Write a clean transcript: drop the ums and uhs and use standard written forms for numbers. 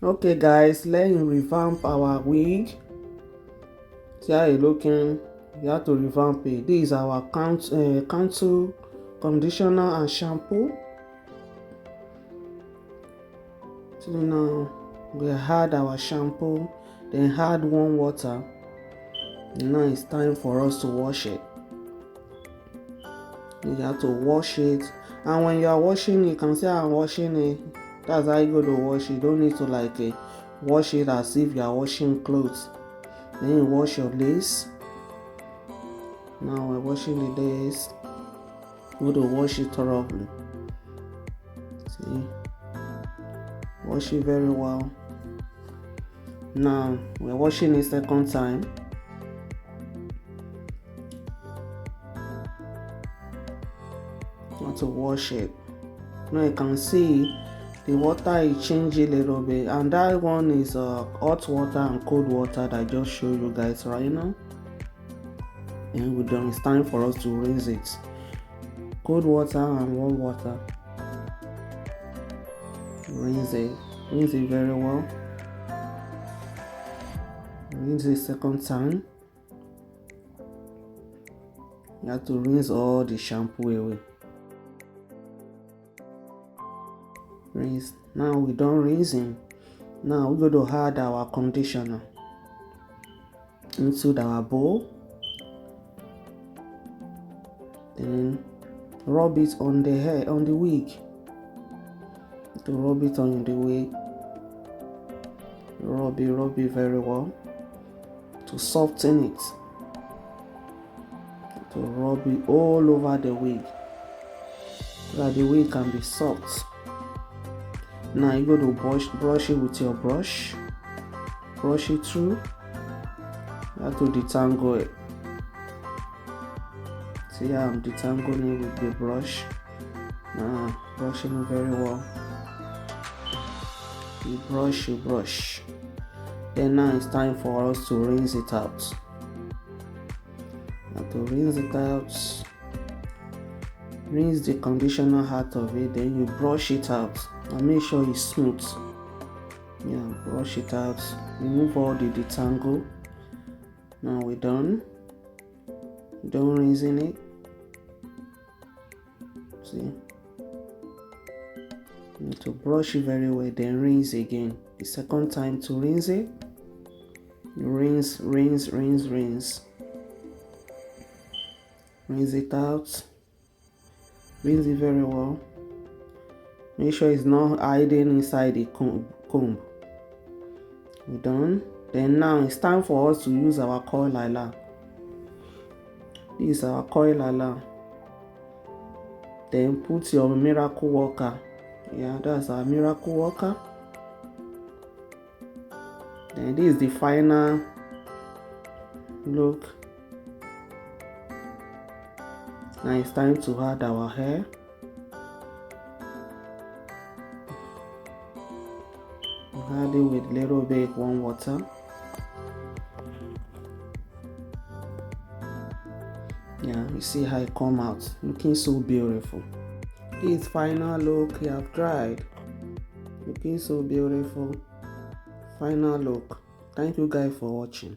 Okay guys, let's revamp our wig. See how it's looking. You have to revamp it. This is our contour conditioner and shampoo. So now we add our shampoo, then add warm water. And now it's time for us to wash it. You have to wash it, and when you are washing it, you can say I'm washing it. That's how you go to wash it. You don't need to wash it as if you are washing clothes. Then you wash your lace. Now we're washing the lace. You go to wash it thoroughly. See, wash it very well. Now we're washing it second time. You have to wash it. Now you can see the water is changing a little bit, and that one is hot water and cold water that I just showed you guys right now. And we're done. It's time for us to rinse it. Cold water and warm water. Rinse it very well. Rinse it second time. You have to rinse all the shampoo away. Rinse. Now we're done rinsing. Now we're going to add our conditioner into our bowl. Then rub it on the hair, on the wig. To rub it on the wig. Rub it very well to soften it. To rub it all over the wig so that the wig can be soft. Now you go to brush it with your brush. Brush it through. You have to detangle it. See how I'm detangling it with the brush. Now brushing it very well. You brush. Then now it's time for us to rinse it out. You have to rinse it out. Rinse the conditioner out of it. Then you brush it out and make sure it's smooth. Yeah, brush it out. Remove all the detangle. Now we're done. Done rinsing it. See, you need to brush it very well, then rinse again. The second time to rinse it, you rinse. Rinse it out. Rinse it very well. Make sure it's not hiding inside the comb. We're done. Then now it's time for us to use our coil eyeliner. This is our coil eyeliner. Then put your miracle worker. Yeah, that's our miracle worker. Then this is the final look. Now it's time to add our hair. Add it with little bit warm water. Yeah, you see how it come out, looking so beautiful. This final look you have tried, looking so beautiful. Final look. Thank you guys for watching.